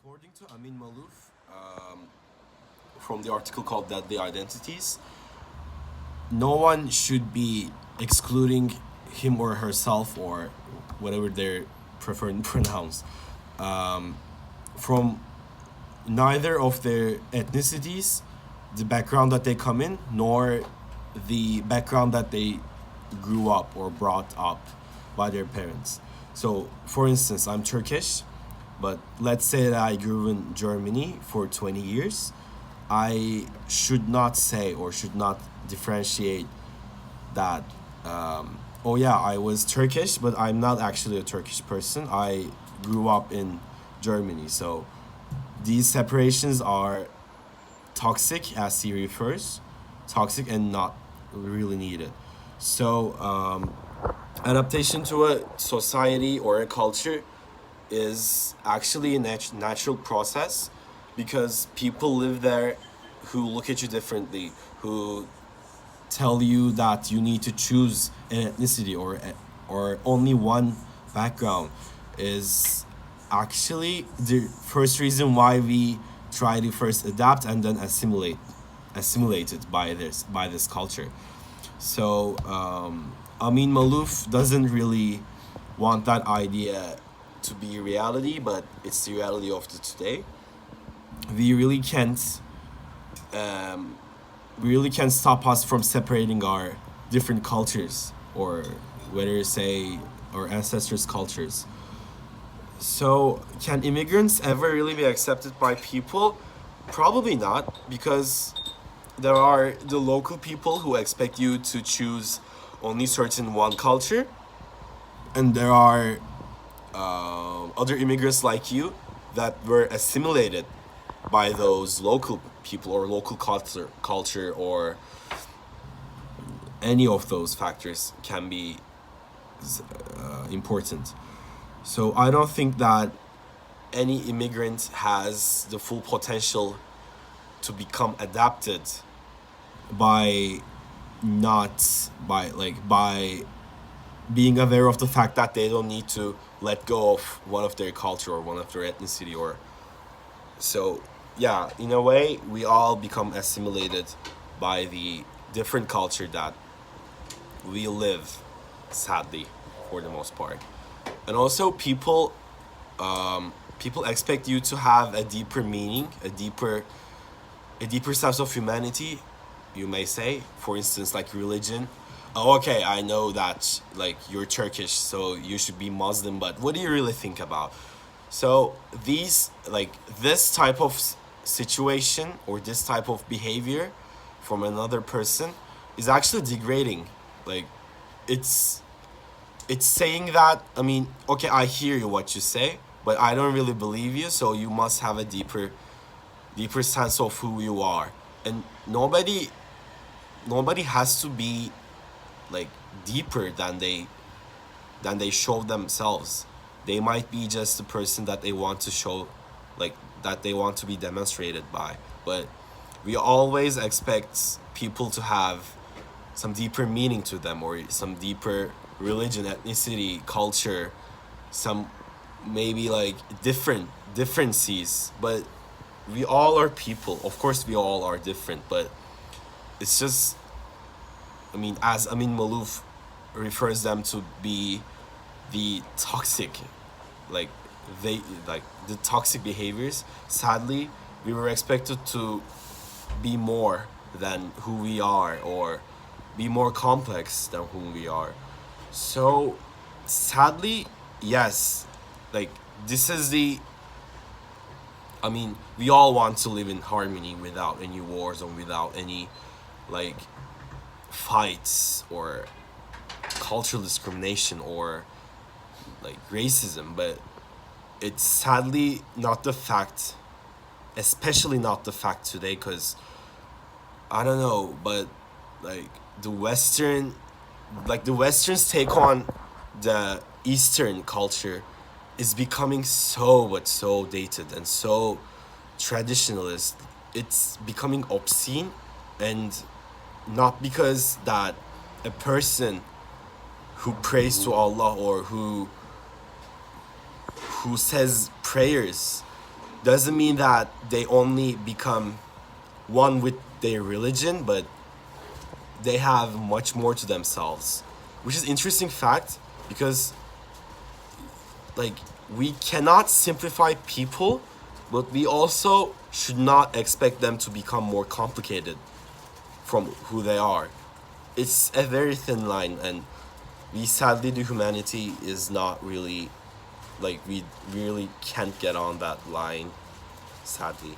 According to Amin Malouf, from the article called The Identities, no one should be excluding him or herself or whatever their preferred pronouns from neither of their ethnicities, the background that they come in, nor the background that they grew up or brought up by their parents. So, for instance, I'm Turkish, but let's say that I grew in Germany for 20 years. I should not say or should not differentiate that, oh yeah, I was Turkish, but I'm not actually a Turkish person. I grew up in Germany. So these separations are toxic, as he refers, toxic and not really needed. So, adaptation to a society or a culture is actually a natural process because people live there who look at you differently, who tell you that you need to choose an ethnicity or only one background is actually the first reason why we try to first adapt and then assimilated by this culture. So Amin Malouf doesn't really want that idea to be reality, but it's the reality of the today. We really can't stop us from separating our different cultures or whether say our ancestors' cultures. So, can immigrants ever really be accepted by people? Probably not, because there are the local people who expect you to choose only certain one culture, and there are other immigrants like you that were assimilated by those local people or local culture or any of those factors can be important. So I don't think that any immigrant has the full potential to become adapted by not by being aware of the fact that they don't need to let go of one of their culture or one of their ethnicity or so yeah, in a way we all become assimilated by the different culture that we live, sadly, for the most part. And also people expect you to have a deeper meaning, a deeper sense of humanity, you may say. For instance, like religion. Oh, okay, I know that like you're Turkish, so you should be Muslim, but what do you really think about? So this type of situation or this type of behavior from another person is actually degrading. Like it's it's saying that, I mean, okay, I hear you what you say, but I don't really believe you, so you must have a deeper sense of who you are. And nobody has to be like deeper than they show themselves. They might be just the person that they want to show, like that they want to be demonstrated by. But we always expect people to have some deeper meaning to them or some deeper religion, ethnicity, culture, some maybe like differences. But we all are people. Of course, we all are different, but it's just, I mean, as Amin Malouf refers them to be the toxic, like they like the toxic behaviors. Sadly, we were expected to be more than who we are or be more complex than who we are. So sadly, yes, like this is the, I mean, we all want to live in harmony without any wars or without any like fights or cultural discrimination or like racism, but it's sadly not the fact, especially not the fact today, because I don't know, but like the Western, like the Western's take on the Eastern culture is becoming so but so dated and so traditionalist. It's becoming obscene, and not because that a person who prays to Allah or who says prayers doesn't mean that they only become one with their religion, but they have much more to themselves, which is interesting fact because like we cannot simplify people, but we also should not expect them to become more complicated from who they are. It's a very thin line, and we sadly the humanity is not really like we really can't get on that line, sadly.